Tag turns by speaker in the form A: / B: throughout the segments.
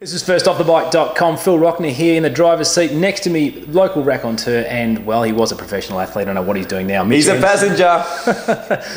A: This is firstoffthebike.com. Phil Rockner here in the driver's seat. Next to me, local raconteur, and well, he was a professional athlete. I don't know what he's doing now.
B: He's a passenger.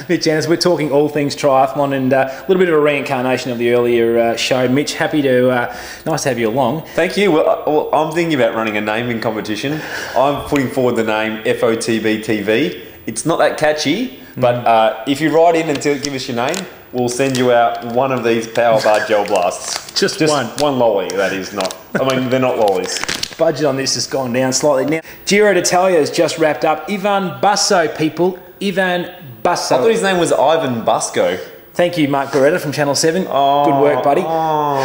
A: Mitch Anderson. We're talking all things triathlon and a little bit of a reincarnation of the earlier show. Mitch, happy to, nice to have you along.
B: Thank you. Well, I'm thinking about running a naming competition. I'm putting forward the name FOTBTV. It's not that catchy, but if you write in and give us your name, we'll send you out one of these Power Bar Gel Blasts.
A: Just one.
B: One lolly, that is not. I mean, they're not lollies.
A: Budget on this has gone down slightly. Now, Giro d'Italia has just wrapped up. Ivan Basso, people. Ivan Basso.
B: I thought his name was Ivan Busco.
A: Thank you, Mark Beretta from Channel 7.
B: Oh,
A: good work, buddy.
B: Oh.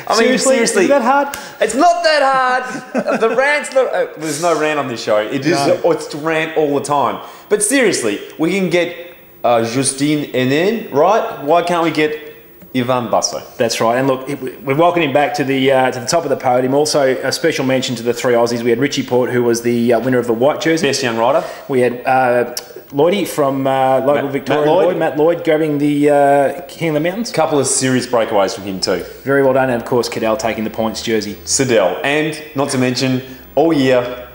B: I mean, seriously.
A: Is that hard?
B: It's not that hard. The rant's not... there's no rant on this show. It's rant all the time. But seriously, we can get Justine Henin, right? Why can't we get Ivan Basso?
A: That's right. And look, we're welcoming him back to the top of the podium. Also, a special mention to the three Aussies. We had Richie Port, who was the winner of the white jersey.
B: Best young rider.
A: We had Lloydie from local Victoria. Matt Lloyd grabbing the King of the Mountains.
B: Couple of serious breakaways from him too.
A: Very well done. And of course, Cadell taking the points jersey.
B: Siddell. And not to mention, all year,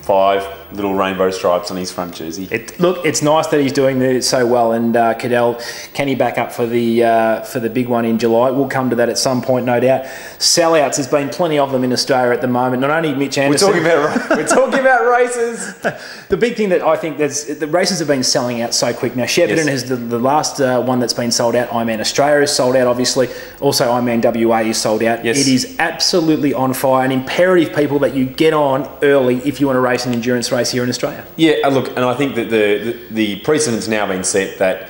B: 5 little rainbow stripes on his front jersey.
A: Look, it's nice that he's doing so well, and Cadell, can he back up for the big one in July? We'll come to that at some point, no doubt. Sellouts, there's been plenty of them in Australia at the moment. Not only Mitch Anderson.
B: We're talking about races.
A: The big thing that I think the races have been selling out so quick now. Shepparton is the last one that's been sold out. Ironman Australia is sold out, obviously. Also, Ironman WA is sold out.
B: Yes.
A: It is absolutely on fire, and imperative, people, that you get on early if you want to race an endurance race here in Australia.
B: Yeah, look, and I think that the precedent's now been set that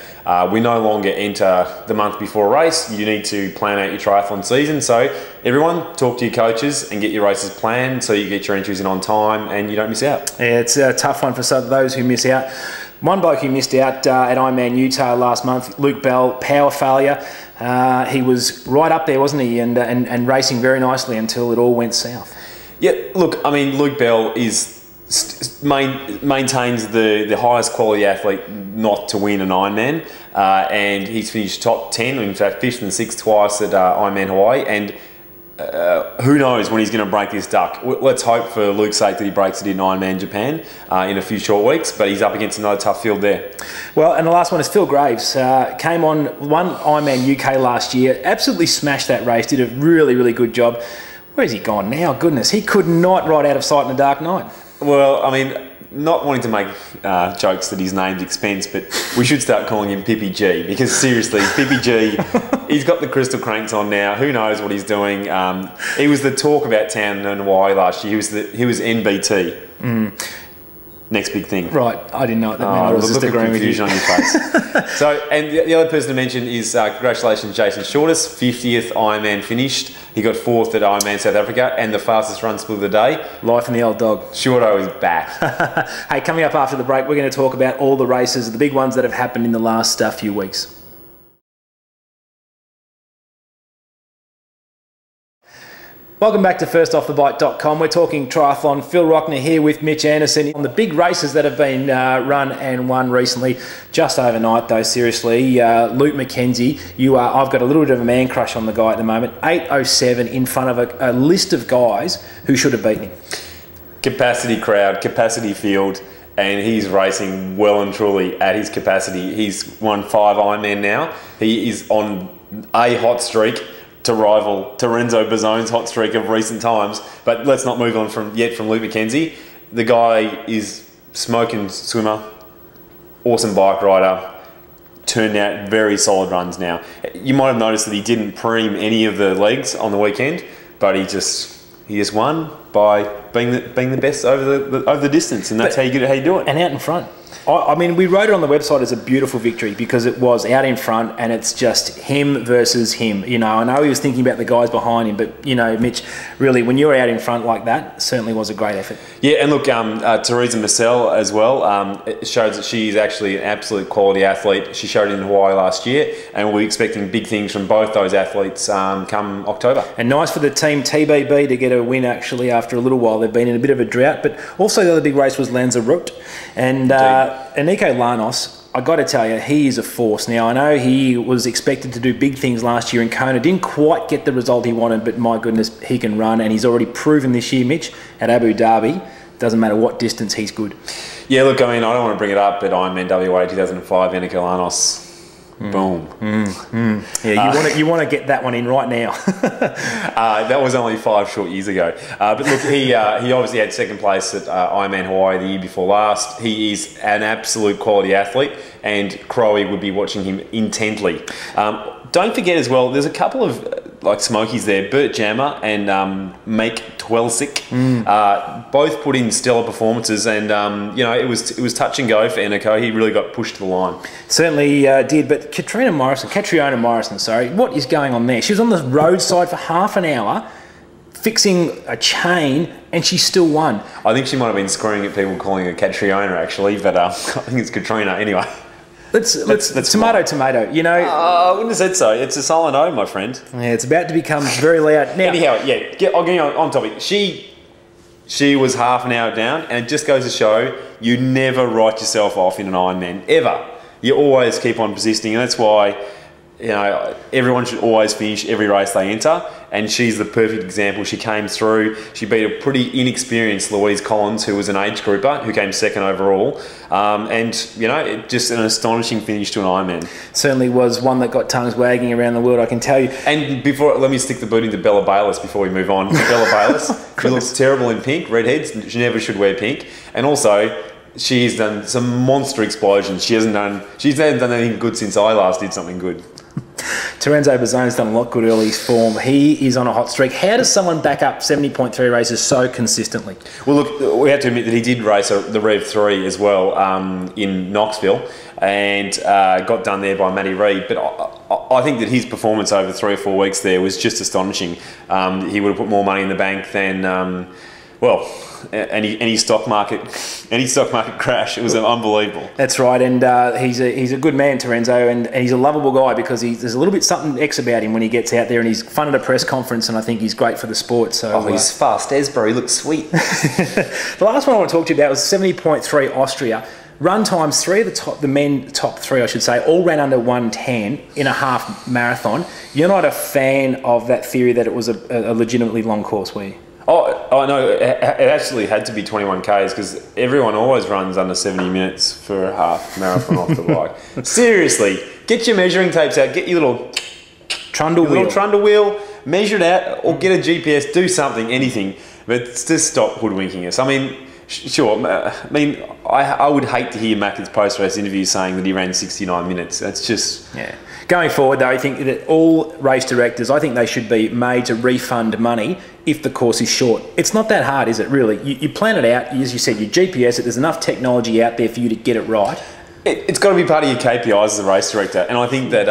B: we no longer enter the month before a race. You need to plan out your triathlon season. So everyone, talk to your coaches and get your races planned so you get your entries in on time and you don't miss out.
A: Yeah, it's a tough one for those who miss out. One bloke who missed out at Ironman Utah last month, Luke Bell, power failure. He was right up there, wasn't he? And racing very nicely until it all went south.
B: Yeah, look, I mean, Luke Bell maintains the highest quality athlete not to win an Ironman, and he's finished top 10, in fact 5th and 6th twice at Ironman Hawaii, and who knows when he's going to break this duck. Let's hope for Luke's sake that he breaks it in Ironman Japan in a few short weeks, but he's up against another tough field there. Well,
A: and the last one is Phil Graves. Came on, won Ironman UK last year, absolutely smashed that race, did a really, really good job. Where's he gone now? Goodness, he could not ride out of sight in a dark night.
B: Well, I mean, not wanting to make jokes that his name's expense, but we should start calling him Pippy G, because seriously, Pippy G, he's got the crystal cranks on now. Who knows what he's doing? He was the talk about town in Hawaii last year. He was NBT. Next big thing.
A: Right, I didn't know what that meant. I was just agreeing with you.
B: On your face. So, and the other person to mention is congratulations, Jason Shortus, 50th Ironman finished. He got 4th at Ironman South Africa and the fastest run split of the day.
A: Life in the old dog.
B: Shorto is back.
A: Hey, coming up after the break, we're going to talk about all the races, the big ones that have happened in the last few weeks. Welcome back to firstoffthebike.com. We're talking triathlon. Phil Rockner here with Mitch Anderson on the big races that have been run and won recently. Just overnight, though, seriously. Luke McKenzie, I've got a little bit of a man crush on the guy at the moment. 8:07 in front of a list of guys who should have beaten him. Capacity
B: crowd, capacity field, and he's racing well and truly at his capacity. He's won 5 Ironman now. He is on a hot streak to rival Terenzo Bazzone's hot streak of recent times. But let's not move on from Luke McKenzie. The guy is smoking swimmer, awesome bike rider, turned out very solid runs now. You might have noticed that he didn't preem any of the legs on the weekend, but he just won by being the best over the distance, and that's how you do it.
A: And out in front. I mean, we wrote it on the website as a beautiful victory because it was out in front and it's just him versus him. You know, I know he was thinking about the guys behind him, but, you know, Mitch, really, when you're out in front like that, certainly was a great effort.
B: Yeah, and look, Teresa Marcel as well, it shows that she's actually an absolute quality athlete. She showed it in Hawaii last year, and we're expecting big things from both those athletes come October.
A: And nice for the team TBB to get a win, actually, after a little while. They've been in a bit of a drought, but also the other big race was Lanzarote. And Nico Lanos, I got to tell you, he is a force. Now, I know he was expected to do big things last year in Kona, didn't quite get the result he wanted, but my goodness, he can run, and he's already proven this year, Mitch, at Abu Dhabi, doesn't matter what distance, he's good.
B: Yeah, look, I mean, I don't want to bring it up, but Ironman WA 2005, Yannick Alanos. Boom.
A: Yeah, you want to get that one in right now.
B: That was only 5 short years ago. But look, he obviously had second place at Ironman Hawaii the year before last. He is an absolute quality athlete, and Crowe would be watching him intently. Don't forget as well, there's a couple of like smokies there, Bert Jammer and Make Twelsick, both put in stellar performances, and you know, it was touch and go for Eniko. He really got pushed to the line.
A: Certainly did, but Catriona Morrison, sorry, what is going on there? She was on the roadside for half an hour fixing a chain, and she still won.
B: I think she might have been screaming at people calling her Catriona actually, but I think it's Katrina anyway.
A: Let's tomato, you know.
B: I wouldn't have said so. It's a silent O, my friend.
A: Yeah, it's about to become very loud. Now,
B: anyhow, yeah, I'll get on topic. She was half an hour down, and it just goes to show you never write yourself off in an Ironman, ever. You always keep on persisting, and that's why, you know, everyone should always finish every race they enter, and she's the perfect example. She came through, she beat a pretty inexperienced Louise Collins, who was an age grouper, who came second overall, and, you know, just an astonishing finish to an Ironman.
A: Certainly was one that got tongues wagging around the world, I can tell you.
B: And before, let me stick the boot into Bella Bayliss before we move on. Bella Bayliss, she looks terrible in pink, redheads, she never should wear pink, and also, she's done some monster explosions. She hasn't done anything good since I last did something good.
A: Terenzo Bazzone's done a lot good early form. He is on a hot streak. How does someone back up 70.3 races so consistently?
B: Well, look, we have to admit that he did race the Rev 3 as well in Knoxville, and got done there by Matty Reid. But I think that his performance over 3 or 4 weeks there was just astonishing. He would have put more money in the bank than, well, any stock market crash. It was unbelievable.
A: That's right, and he's a good man, Terenzo, and he's a lovable guy because there's a little bit something X about him when he gets out there, and he's fun at a press conference, and I think he's great for the sport. So
B: he's fast as bro. He looks sweet.
A: The last one I want to talk to you about was 70.3 Austria. Run times, the men top three, I should say, all ran under 1:10 in a half marathon. You're not a fan of that theory that it was a legitimately long course, were you?
B: Oh no, it actually had to be 21 Ks because everyone always runs under 70 minutes for a half marathon off the bike. Seriously, get your measuring tapes out, get your little trundle wheel, measure it out, or get a GPS, do something, anything, but just stop hoodwinking us. I mean, sure, I would hate to hear Macca's post-race interview saying that he ran 69 minutes. That's just...
A: Yeah. Going forward, though, I think that all race directors, I think they should be made to refund money if the course is short. It's not that hard, is it, really? You plan it out, as you said, you GPS it, there's enough technology out there for you to get it right.
B: It's got to be part of your KPIs as a race director, and I think that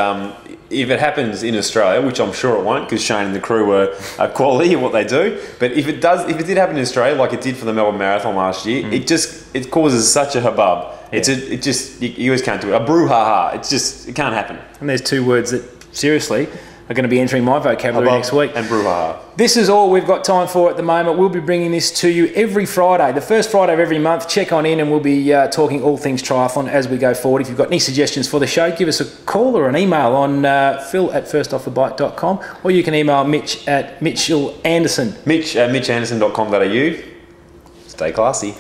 B: if it happens in Australia, which I'm sure it won't, because Shane and the crew are quality at what they do, but if it did happen in Australia, like it did for the Melbourne Marathon last year, it causes such a hubbub. Yeah. You just can't do it. A brouhaha. It can't happen.
A: And there's two words that seriously are going to be entering my vocabulary next week.
B: And brouhaha.
A: This is all we've got time for at the moment. We'll be bringing this to you every Friday, the first Friday of every month. Check on in and we'll be talking all things triathlon as we go forward. If you've got any suggestions for the show, give us a call or an email on phil@firstoffthebike.com, or you can email Mitch at Mitchell Anderson.
B: Mitch at mitchanderson.com.au. Stay classy.